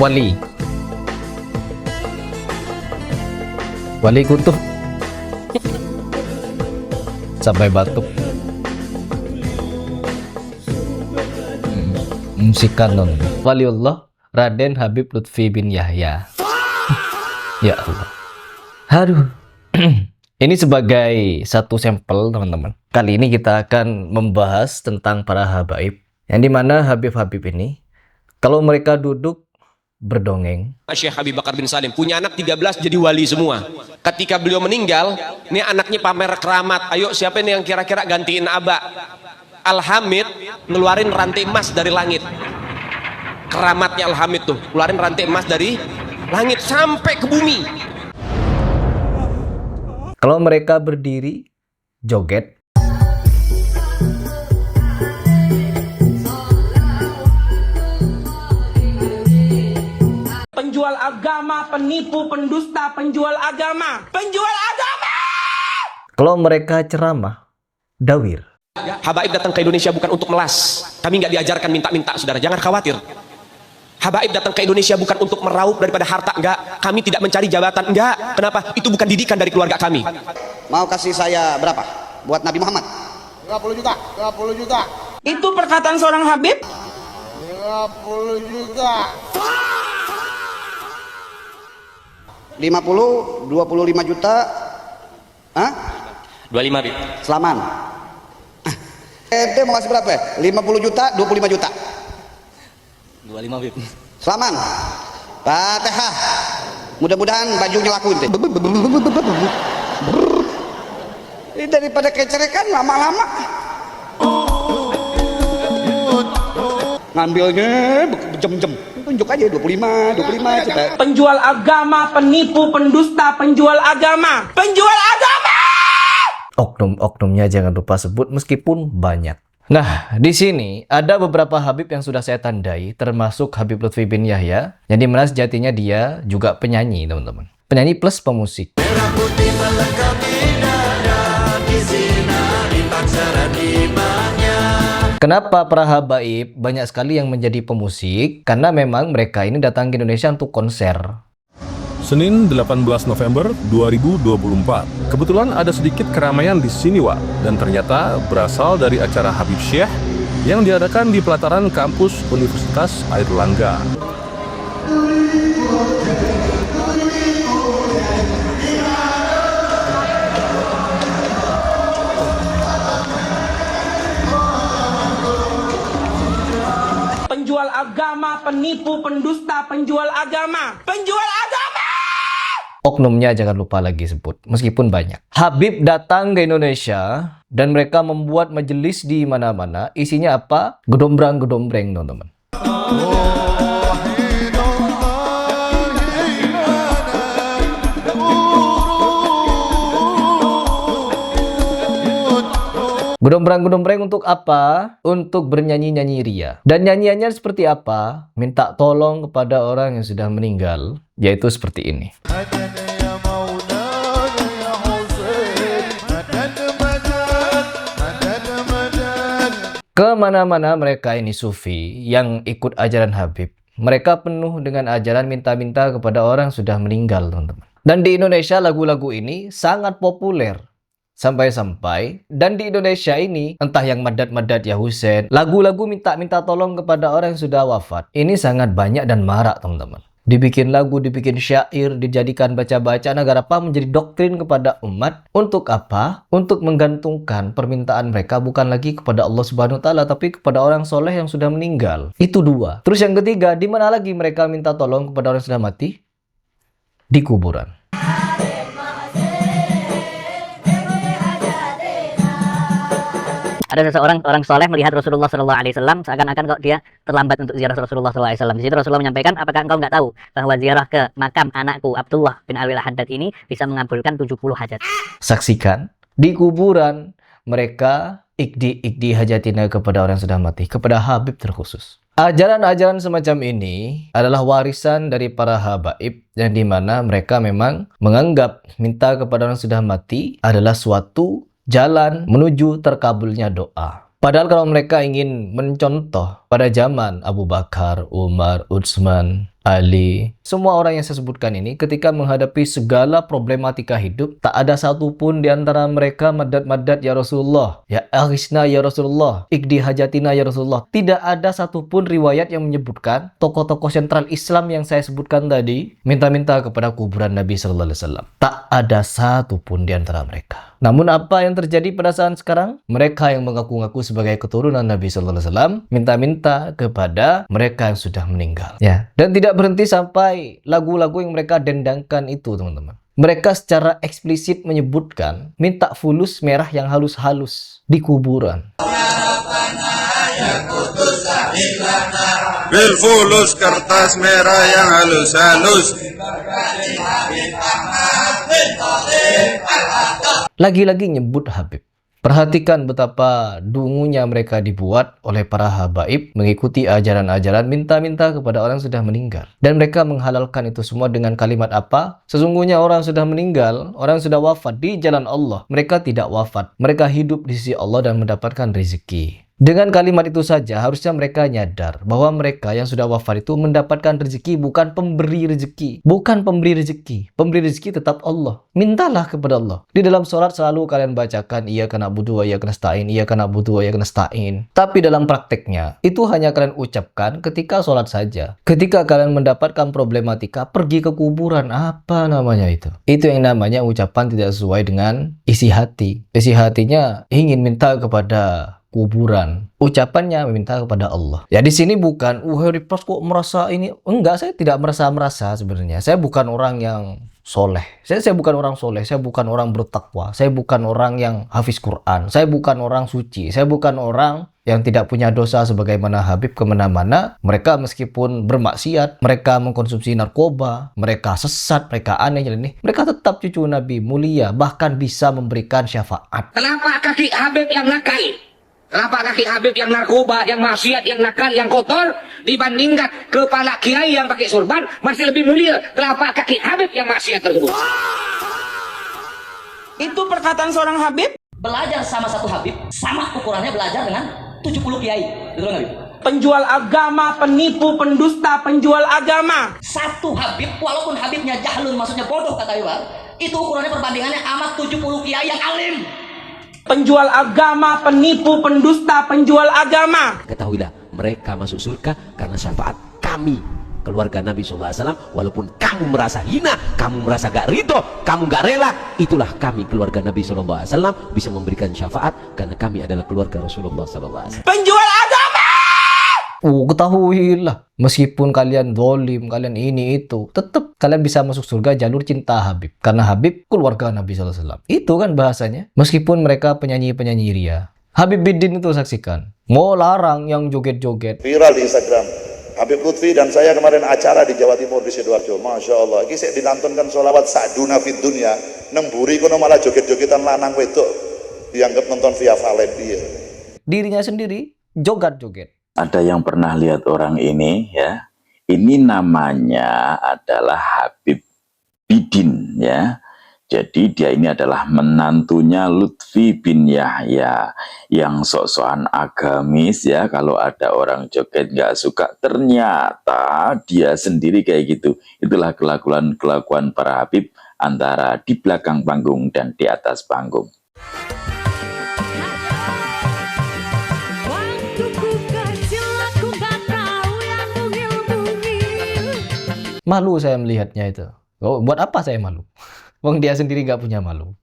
Wali. Wali kutub. Sampai batuk. Musik kanon. Waliullah Raden Habib Lutfi bin Yahya. Ya Allah. Aduh. Ini sebagai satu sampel teman-teman. Kali ini kita akan membahas tentang para habaib. Yang dimana Habib-Habib ini, kalau mereka duduk berdongeng. Syekh Habib Bakar bin Salim punya anak 13 jadi wali semua. Ketika beliau meninggal, ini anaknya pamer keramat. Ayo siapa ini yang kira-kira gantiin Aba? Al-Hamid ngeluarin rantai emas dari langit. Keramatnya Al-Hamid tuh, ngeluarin rantai emas dari langit sampai ke bumi. Kalau mereka berdiri, joget. Penjual agama, penipu, pendusta, penjual agama, penjual agama. Kalau mereka ceramah, dawir. Habaib datang ke Indonesia bukan untuk melas. Kami nggak diajarkan minta-minta, saudara. Jangan khawatir. Habaib datang ke Indonesia bukan untuk meraup daripada harta, enggak. Kami tidak mencari jabatan, enggak. Kenapa? Itu bukan didikan dari keluarga kami. Mau kasih saya berapa? Buat Nabi Muhammad? 30 juta, 30 juta, Itu perkataan seorang Habib. 30 juta. 50, 25 juta. Hah? 25 Bib. Selaman. Ente mau kasih berapa ya? 50 juta, 25 juta. 25 Bib. Selaman. Fatihah. Mudah-mudahan bajunya laku ente. Ini daripada kecerekan lama-lama. Ngambilnya jam-jam. Tunjuk aja 25 coba. Penjual agama, penipu, pendusta, penjual agama, penjual agama. Oknum-oknumnya jangan lupa sebut meskipun banyak. Nah, di sini ada beberapa Habib yang sudah saya tandai, termasuk Habib Lutfi bin Yahya, yang dimana sejatinya dia juga penyanyi, teman-teman. Penyanyi plus pemusik. Kenapa para habaib banyak sekali yang menjadi pemusik? Karena memang mereka ini datang ke Indonesia untuk konser. Senin 18 November 2024. Kebetulan ada sedikit keramaian di sini, Wak. Dan ternyata berasal dari acara Habib Syekh yang diadakan di pelataran kampus Universitas Airlangga. Penjual agama, penipu, pendusta, penjual agama, penjual agama. Oknumnya jangan lupa lagi sebut, meskipun banyak. Habib datang ke Indonesia dan mereka membuat majelis di mana-mana. Isinya apa? Gedombrang-gedombreng, teman-teman. Gedombrang-gedombreng untuk apa? Untuk bernyanyi-nyanyi ria. Dan nyanyiannya seperti apa? Minta tolong kepada orang yang sudah meninggal, yaitu seperti ini. Kemana-mana mereka ini sufi yang ikut ajaran Habib, mereka penuh dengan ajaran minta-minta kepada orang yang sudah meninggal, teman-teman. Dan di Indonesia lagu-lagu ini sangat populer. Sampai-sampai, dan di Indonesia ini, entah yang Madad-Madad ya Husain, lagu-lagu minta-minta tolong kepada orang yang sudah wafat, ini sangat banyak dan marak, teman-teman. Dibikin lagu, dibikin syair, dijadikan baca-baca agar apa? Menjadi doktrin kepada umat. Untuk apa? Untuk menggantungkan permintaan mereka bukan lagi kepada Allah Subhanahu wa Ta'ala, tapi kepada orang soleh yang sudah meninggal. Itu dua. Terus yang ketiga, di mana lagi mereka minta tolong kepada orang yang sudah mati? Di kuburan. Ada seseorang orang soleh melihat Rasulullah SAW seakan-akan kok dia terlambat untuk ziarah Rasulullah SAW. Di situ Rasulullah menyampaikan, apakah engkau nggak tahu bahwa ziarah ke makam anakku Abdullah bin Alwi Al-Haddad ini bisa mengabulkan 70 hajat. Saksikan di kuburan mereka ikdi hajatina kepada orang yang sudah mati, kepada Habib terkhusus. Ajaran-ajaran semacam ini adalah warisan dari para habaib yang dimana mereka memang menganggap minta kepada orang yang sudah mati adalah suatu jalan menuju terkabulnya doa. Padahal kalau mereka ingin mencontoh pada zaman Abu Bakar, Umar, Utsman, Ali. Semua orang yang saya sebutkan ini ketika menghadapi segala problematika hidup, tak ada satupun di antara mereka madad-madad ya Rasulullah, ya aghisna ya Rasulullah, ikdi hajatina ya Rasulullah. Tidak ada satupun riwayat yang menyebutkan tokoh-tokoh sentral Islam yang saya sebutkan tadi minta-minta kepada kuburan Nabi Sallallahu Alaihi Wasallam. Tak ada satupun di antara mereka. Namun apa yang terjadi pada saat sekarang? Mereka yang mengaku-ngaku sebagai keturunan Nabi Sallallahu Alaihi Wasallam minta-minta kepada mereka yang sudah meninggal. Ya, dan tidak berhenti sampai lagu-lagu yang mereka dendangkan itu, teman-teman. Mereka secara eksplisit menyebutkan minta fulus merah yang halus-halus di kuburan. Bil fulus kertas merah yang halus-halus. Lagi-lagi nyebut Habib. Perhatikan betapa dungunya mereka dibuat oleh para habaib mengikuti ajaran-ajaran minta-minta kepada orang yang sudah meninggal. Dan mereka menghalalkan itu semua dengan kalimat apa? Sesungguhnya orang sudah meninggal, orang sudah wafat di jalan Allah. Mereka tidak wafat, mereka hidup di sisi Allah dan mendapatkan rezeki. Dengan kalimat itu saja harusnya mereka nyadar bahwa mereka yang sudah wafat itu mendapatkan rezeki, bukan pemberi rezeki. Bukan pemberi rezeki. Pemberi rezeki tetap Allah. Mintalah kepada Allah. Di dalam sholat selalu kalian bacakan iyyaka na'budu wa iyyaka nasta'in, iyyaka na'budu wa iyyaka nasta'in. Tapi dalam prakteknya itu hanya kalian ucapkan ketika sholat saja. Ketika kalian mendapatkan problematika, pergi ke kuburan. Apa namanya itu? Itu yang namanya ucapan tidak sesuai dengan isi hati. Isi hatinya ingin minta kepada kuburan, ucapannya meminta kepada Allah. Ya di sini bukan, Harry Pras kok merasa ini. Enggak, saya tidak merasa sebenarnya. Saya bukan orang yang soleh. Saya bukan orang soleh. Saya bukan orang bertakwa. Saya bukan orang yang hafiz Quran. Saya bukan orang suci. Saya bukan orang yang tidak punya dosa sebagaimana Habib kemana-mana. Mereka meskipun bermaksiat, mereka mengkonsumsi narkoba, mereka sesat, mereka aneh, mereka tetap cucu Nabi mulia, bahkan bisa memberikan syafaat. Kenapa kaki Habib yang nakal? Kenapa kaki Habib yang narkoba, yang maksiat, yang nakal, yang kotor dibandingkan kepala kiai yang pakai sorban masih lebih mulia? Kenapa kaki Habib yang maksiat tersebut? Itu perkataan seorang Habib. Belajar sama satu Habib, sama ukurannya belajar dengan 70 kiai. Betul nggak, Habib? Penjual agama, penipu, pendusta, penjual agama. Satu Habib, walaupun Habibnya jahlun, maksudnya bodoh kata Iwan, itu ukurannya perbandingannya amat 70 kiai yang alim. Penjual agama, penipu, pendusta, penjual agama. Ketahuilah, mereka masuk surga karena syafaat kami, keluarga Nabi SAW. Walaupun kamu merasa hina, kamu merasa gak ridho, kamu gak rela, itulah kami, keluarga Nabi SAW, bisa memberikan syafaat karena kami adalah keluarga Rasulullah SAW. Penjual agama! Ketahuilah, meskipun kalian dolim, kalian ini itu, tetap kalian bisa masuk surga jalur cinta Habib. Karena Habib keluarga Nabi SAW. Itu kan bahasanya. Meskipun mereka penyanyi-penyanyi ria. Habib Bidin itu saksikan. Mau larang yang joget-joget. Viral di Instagram. Habib Lutfi dan saya kemarin acara di Jawa Timur di Sidoarjo. Masya Allah. Ini saya dilantunkan sholawat sa'duna fid dunya. Nemburi kono malah joget-jogetan lanang wedok. Dianggap nonton via Valen. Dirinya sendiri joget-joget. Ada yang pernah lihat orang ini ya? Ini namanya adalah Habib Bidin ya. Jadi dia ini adalah menantunya Lutfi bin Yahya yang sok-sokan agamis ya. Kalau ada orang joget nggak suka, ternyata dia sendiri kayak gitu. Itulah kelakuan para Habib antara di belakang panggung dan di atas panggung. Malu saya melihatnya itu. Buat apa saya malu? Wong dia sendiri gak punya malu.